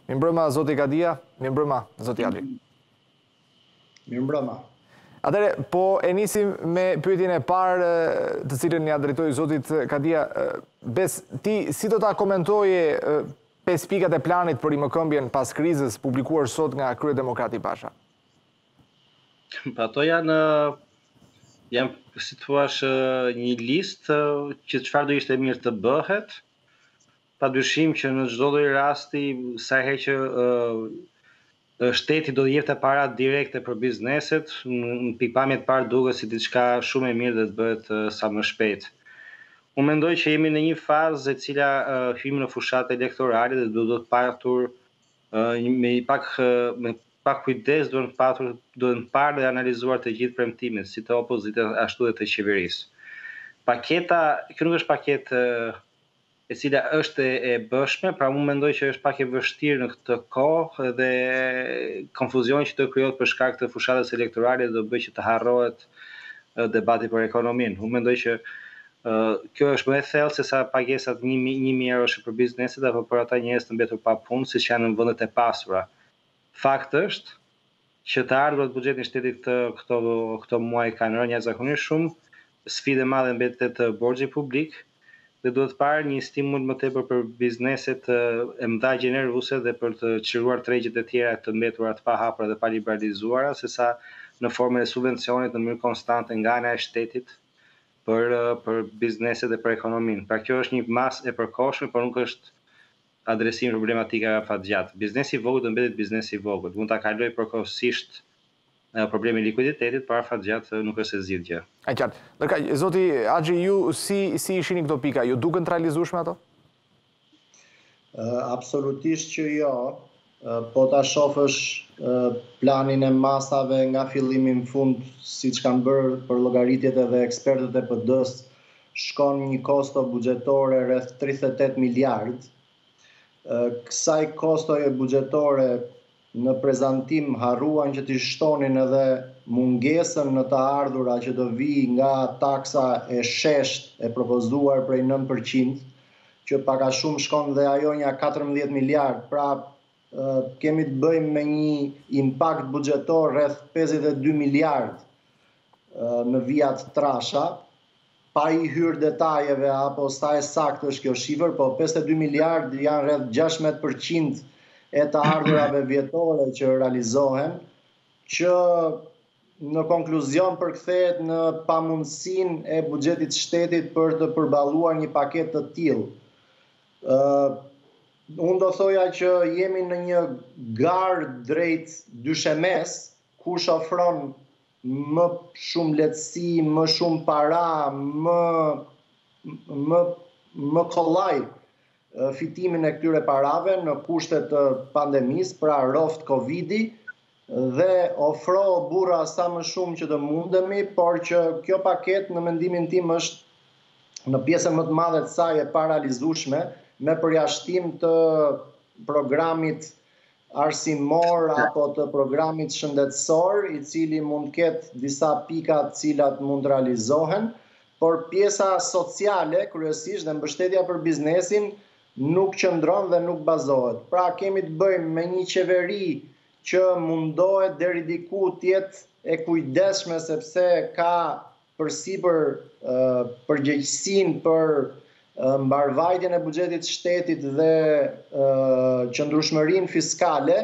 Mirëmbrëma, zoti Kadia. Mirëmbrëma, zoti Ali. Mirëmbrëma. Atëre, po e nisim me pyetjen e parë të cilën ja drejtoi zotit Kadia. Bes, ti si do ta komentoje 5 pikat e planit për rimëkëmbjen pas krizës publikuar sot nga kryedemokrati Basha? Ato janë, si thua, një listë që çfarë do ishte mirë të bëhet. Padyshim që në çdo lloj rasti, sa herë që shteti do të jepte para direkte për bizneset, në pikpamje të parë duket si diçka shumë e mirë dhe të bëhet sa më shpejt. Unë mendoj që jemi në një fazë e cila hymë në fushat elektorale dhe do të patur me pak kujdes duhet parë dhe analizuar të gjithë premtimet, si të opozitës ashtu dhe të qeverisë. Paketa, kjo nuk është paketë e cila është e bëshme, pra unë mendoj që është pak e vështirë në këtë kohë dhe konfuzioni që të krijohet për shkak të fushatës elektorale do bëjë që të harrohet debati për ekonominë. Unë mendoj që kjo është më e thellë se sa pagesat 1.000 euro për bizneset apo për ata njerëz të mbetur pa punë, siç janë në vendet e pasura. Fakt është që të ardhurat buxhetin e shtetit këto muaj kanë rënë jashtëzakonisht shumë, sfidë e madhe mbetet borxhi publik dhe duhet parë një stimul më tepër për bizneset e mëdha gjeneruese dhe për të çliruar tregjet e tjera të mbetura të pahapura dhe pa liberalizuara, sesa në formën e subvencionit në mënyrë konstante nga ana e shtetit për bizneset dhe për ekonominë. Pra kjo është një masë e përkohshme, por nuk është adresim problematika afatgjatë. Biznesi i vogël do mbetet biznesi i vogël. Mund ta kaloj përkohësisht problemi i likuiditetit, por afatgjatë nuk është se zgjidh gjë. E qartë. Ndërka, zoti Axhi, ju si ishini këto pika? Ju duken të realizueshme ato? Absolutisht që jo. Po ta shohësh planin e masave nga fillimi në fund, siç kanë bërë për llogaritjet edhe ekspertët e PD-s, shkon një kosto buxhetore rreth 38 miliard. Kësaj kostoje buxhetore në prezantim harruan që t'i shtonin edhe mungesën në të ardhura që do vi nga taksa e shesht e propozuar prej 9%, që pak a shumë shkon dhe ajo një 14 miliard, pra kemi të bëjmë me një impakt buxhetor rreth 52 miliard në vijat trasha, pa i hyrë detajeve apo sa e saktë është kjo shifër, po 52 miliard janë rreth 16% e të ardhurave vjetore që realizohen, që në konkluzion përkthehet në pamundësinë e buxhetit shtetit për të përballuar një paketë të tillë. Unë do thoja që jemi në një garë drejt dyshemes, kush ofron më shumë lehtësi, më shumë para, më kollaj fitimin e këtyre parave në kushtet të pandemisë, pra roft Covidi, dhe ofro burra sa më shumë që të mundemi, por që kjo paketë në mendimin tim është në pjesën më të madhe të saj e parealizueshme, me përjashtim të programit arsimor apo të programit shëndetësor, i cili mund ketë disa pika të cilat mund realizohen, por pjesa sociale, kryesisht dhe mbështetja për biznesin, nuk qëndron dhe nuk bazohet. Pra kemi të bëjmë me një qeveri që mundohet deri diku të jetë e kujdesshme sepse ka përsipër përgjegjësinë për mbarvajtjen e buxhetit shtetit dhe qëndrueshmërinë fiskale,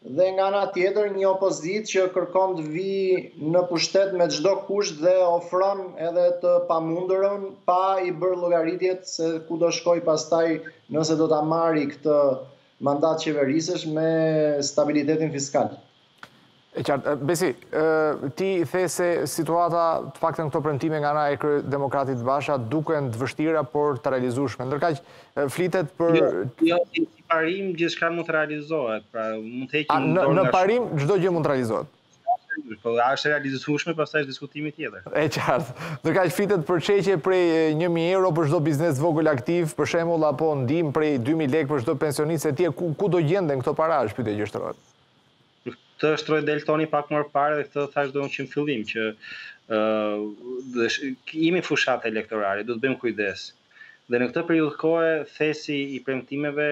dhe nga ana tjetër një opozitë që kërkon të vi në pushtet me çdo kusht dhe ofron edhe të pamundurën pa i bërë llogaritjet se ku do shkoj pastaj nëse do ta marri këtë mandat qeverisësh me stabilitetin fiskal. E qartë, Besi, ti the se situata, të paktën këto premtime nga ana e kryedemokratit Basha duken të vështira por të realizueshme. Ndërkaq flitet për Jo, si parim gjithçka mund të realizohet, pra mund të heqim në parim çdo gjë mund të realizohet. Po është realizueshme, pastaj është diskutimi tjetër. E qartë. Ndërkaq flitet për çeqje prej 1.000 euro për çdo biznes vogël aktiv, për shembull, apo ndihmë prej 2.000 lekë për çdo pensionist e tjerë, ku do gjenden këto para, është pyetja që shtrohet. Këtë shtroi Deltoni pak më parë dhe këtë thash domun që në fillim që jemi fushatë elektorale, do të bëjmë kujdes. Dhe në këtë periudhë kohe, thesi i premtimeve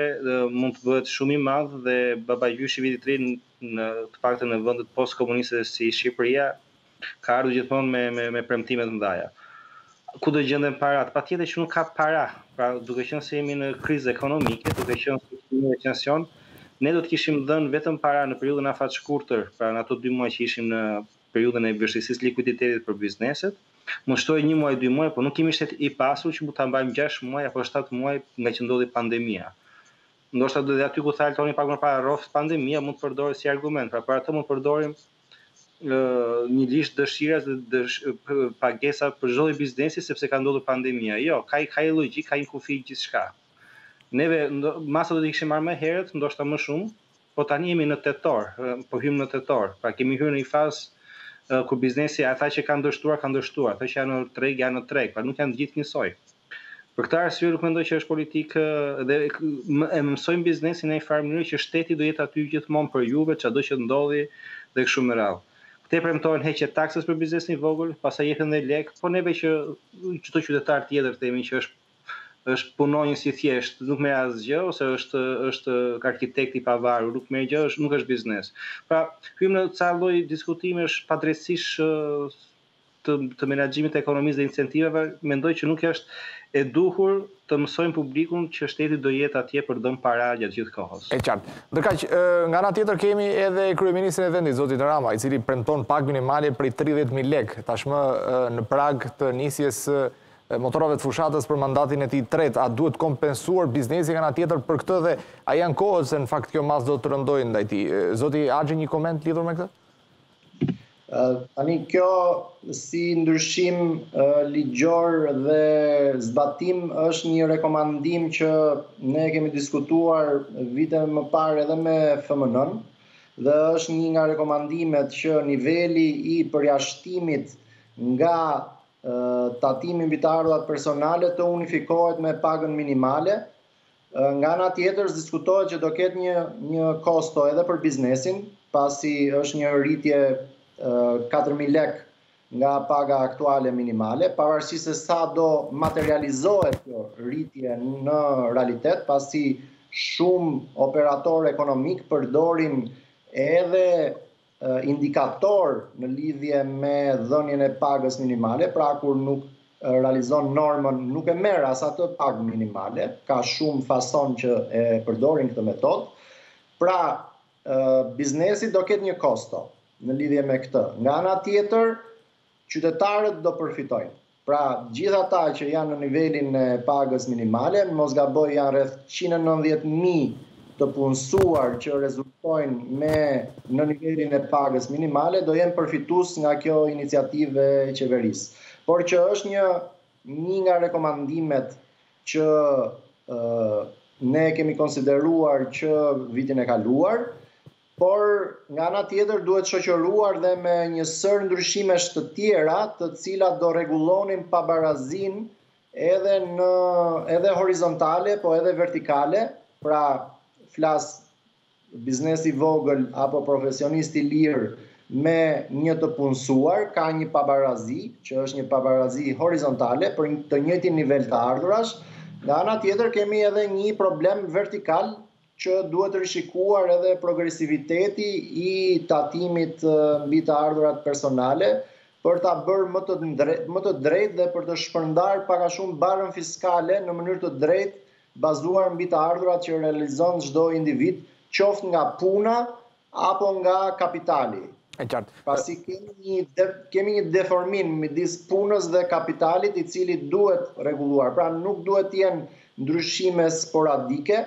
mund të bëhet shumë i madh dhe babagjyshi vitit të ri në të paktën në vendet post-komuniste si Shqipëria ka ardhur gjithmonë me premtime të mëdha. Ku do gjenden parat? Patjetër që nuk ka para. Pra, duke qenë se jemi në krizë ekonomike, duke qenë se jemi në recension, ne do të kishim dhënë vetëm para në periudhën afatshkurtër, pra në ato 2 muaj që ishim në periudhën e vështirësisë likuiditetit për bizneset. Mund shtoj 1 muaj, 2 muaj, por nuk kemi shtet i pasur që mund ta mbajmë 6 muaj apo 7 muaj nga që ndodhi pandemia. Ndoshta do dhe aty ku tha Altoni pak më para rroft pandemia mund të përdoret si argument. Pra për atë mund të përdorim një listë dëshiras dhe pagesa për çdo biznesi sepse ka ndodhur pandemia. Jo, ka logjik, ka një kufi gjithçka. Neve masa do të kishim marrë më herët, ndoshta më shumë, po tani jemi në tetor, po hymë në tetor. Pra kemi hyrë në një fazë ku biznesi ata që kanë dështuar, ata që janë në treg, janë në treg, pra nuk janë të gjithë njësoj. Për këtë arsye nuk mendoj që është politikë dhe e mësojmë biznesin në një farë mënyrë që shteti do jetë aty gjithmonë për juve, çdo që ndodhi dhe kështu me radhë. Këte premtojnë heqje taksës për biznesin i vogël, pastaj jepën dhe lek, po neve që çdo qytetar tjetër themi që është punonjës i thjesht, nuk merr asgjë ose është arkitekt i pavarur, nuk merr gjë, nuk është biznes. Pra, hym në ca lloj diskutimesh padrejtësish të menaxhimit të ekonomisë dhe incentiveve, mendoj që nuk është e duhur të mësojmë publikun që shteti do jetë atje për dëm para gjatë gjithë kohës. E qartë. Ndërkaq, nga ana tjetër kemi edhe kryeministrin e vendit, zotin Rama, i cili premton pagë minimale prej 30.000 lekë, tashmë në prag të nisjes motorave të fushatës për mandatin e tij tret. A duhet kompensuar biznesi nga ana tjetër për këtë dhe a janë kohë se në fakt kjo mas do të rëndojë ndaj tij? Zoti Axhi, një koment lidhur me këtë? Tani kjo si ndryshim ligjor dhe zbatim është një rekomandim që ne kemi diskutuar vite më parë edhe me FMN-n dhe është një nga rekomandimet që niveli i përjashtimit nga tatimi mbi të ardhurat personale të unifikohet me pagën minimale. Nga ana tjetër diskutohet që do ketë një kosto edhe për biznesin, pasi është një rritje 4.000 lek nga paga aktuale minimale, pavarësisht se sa do materializohet kjo rritje në realitet, pasi shumë operatorë ekonomik përdorin edhe indikator në lidhje me dhënien e pagës minimale, pra kur nuk realizon normën, nuk e merr as atë pagë minimale, ka shumë fason që e përdorin këtë metodë. Pra, biznesi do ketë një kosto në lidhje me këtë. Nga ana tjetër, qytetarët do përfitojnë. Pra, gjithë ata që janë në nivelin e pagës minimale, mos gaboj janë rreth 190.000 të punësuar që rezultojnë në nivelin e pagës minimale, do jenë përfitues nga kjo iniciativë e qeverisë. Por që është një nga rekomandimet që ne kemi konsideruar që vitin e kaluar, por nga ana tjetër duhet shoqëruar dhe me një sër ndryshimesh të tjera, të cilat do rregullonin pabarazinë edhe horizontale, po edhe vertikale, pra flas biznesi vogël apo profesionisti lirë me një të punësuar, ka një pabarazi, që është një pabarazi horizontale për të njëjtin nivel të ardhurash. Nga ana tjetër kemi edhe një problem vertikal që duhet rishikuar edhe progresiviteti i tatimit mbi të ardhurat personale për ta bërë më të drejtë dhe për të shpërndar pak a shumë barën fiskale në mënyrë të drejtë bazuar mbi të ardhurat që realizon çdo individ, qoftë nga puna apo nga kapitali. Pasi kemi një deformim midis punës dhe kapitalit i cili duhet rregulluar. Pra nuk duhet të jenë ndryshime sporadike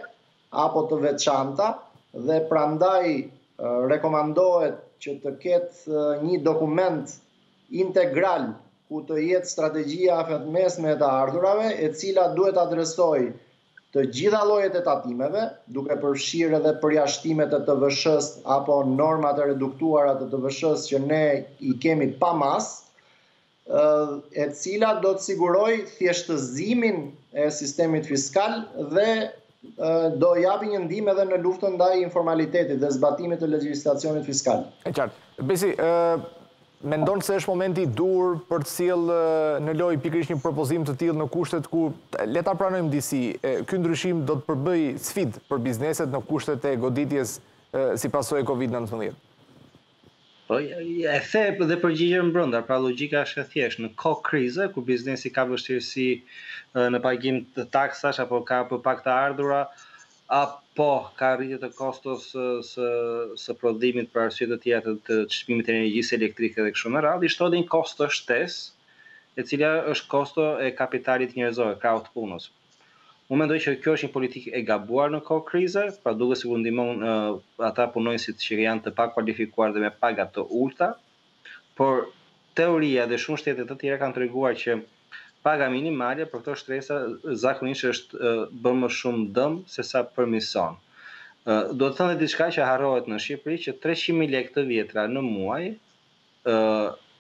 apo të veçanta dhe prandaj rekomandohet që të ketë një dokument integral ku të jetë strategjia afetmesme e të ardhurave, e cila duhet adresoj të gjitha llojet e tatimeve, duke përfshirë edhe përjashtimet e TVSH-s apo normat e reduktuara të TVSH-s që ne i kemi pa mas, e cila do të siguroj thjeshtëzimin e sistemit fiskal dhe do japi një ndihmë edhe në luftën ndaj informalitetit dhe zbatimit të legjislacionit fiskal. E qartë. Besi, mendon se është momenti I dur për të sjellë në lojë pikërisht një propozim të tillë në kushtet ku le ta pranojmë disi, ky ndryshim do të përbëj sfidë për bizneset në kushtet e goditjes si pasojë e Covid-19. Po, e the dhe përgjigjen brenda, pra logjika është e thjeshtë. Në kohë krize, ku biznesi ka vështirësi në pagim të taksash apo ka për pak të ardhura, apo ka rritje të kostos së prodhimit për arsye të tjera të çmimit të energjisë elektrike dhe kështu me radhë, I shtohet një kosto shtesë, e cila është kosto e kapitalit njerëzor, krahut të punës. Unë mendoj që kjo është një politikë e gabuar në kohë krize, pra duke sikur ndihmon ata punonjësit që janë të pakualifikuar dhe me paga të ulta, por teoria dhe shumë shtete të tjera kanë treguar që paga minimale për këto shtresa zakonisht është bën më shumë dëm se sa përmirëson. Do të thënë diçka që harrohet në Shqipëri që 300.000 lekë të vjetra në muaj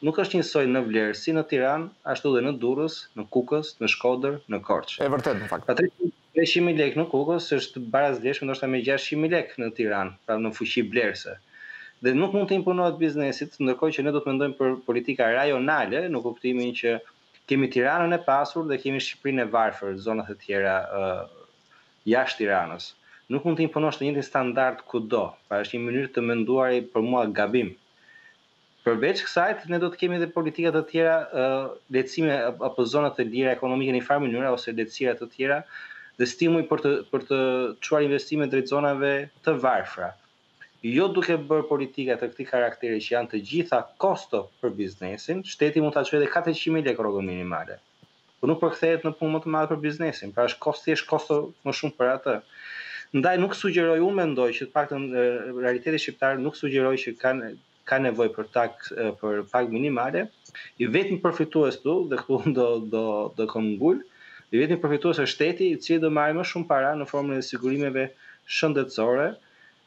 nuk është njësoj në vlerë si në Tiranë, ashtu dhe në Durrës, në Kukës, në Shkodër, në Korçë. E vërtet në fakt. Pa 300.000 lekë në Kukës është barazvleshme ndoshta me 600.000 lekë në Tiranë, pra në fuqi blerëse. Dhe nuk mund të imponohet biznesit, ndërkohë që ne do të mendojmë për politika rajonale, në kuptimin që kemi Tiranën e pasur dhe kemi Shqipërinë e varfër, zonat e tjera jashtë Tiranës. Nuk mund të imponosh të njëjtin standard kudo, pra është një mënyrë të menduar për mua gabim. Përveç kësaj, ne do të kemi edhe politika të tjera, lehtësime apo zona të lira ekonomike në një farë mënyre ose lehtësira të tjera dhe stimuj për të çuar investime drejt zonave të varfra. Jo duke bërë politika të këtij karakteri që janë të gjitha kosto për biznesin, shteti mund ta çojë edhe 400.000 lekë rrogën minimale. Por nuk përkthehet në punë më të madhe për biznesin, pra është thjesht kosto më shumë për atë. Ndaj nuk sugjeroj, unë mendoj që të paktën realiteti shqiptar nuk sugjeroj që ka nevojë për pagë minimale. I vetmi përfitues këtu dhe këtu do këmbgul, I vetmi përfitues është shteti, I cili do marrë më shumë para në formën e sigurimeve shëndetësore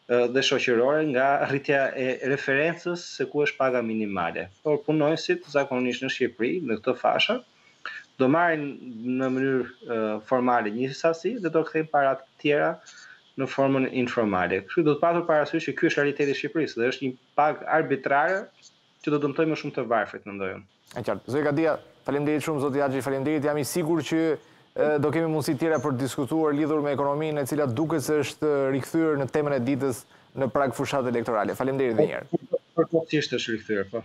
dhe shoqërore nga rritja e referencës se ku është paga minimale. Por punonjësit zakonisht në Shqipëri, në këtë fasha, do marrin në mënyrë formale një sasi dhe do kthejnë parat tjera në formën informale. Kështu do të patur parasysh që ky është realiteti I Shqipërisë dhe është një pagë arbitrare që do dëmtojë më shumë të varfrit, mendoj unë. E qartë. Zoti Kadia, faleminderit shumë zoti Haxhi, faleminderit. Jam I sigurt që do kemi mundësi tjera për të diskutuar lidhur me ekonominë e cila duket se është rikthyer në temën e ditës në prag fushat elektorale. Faleminderit edhe një herë. Përkohësisht është rikthyer, po.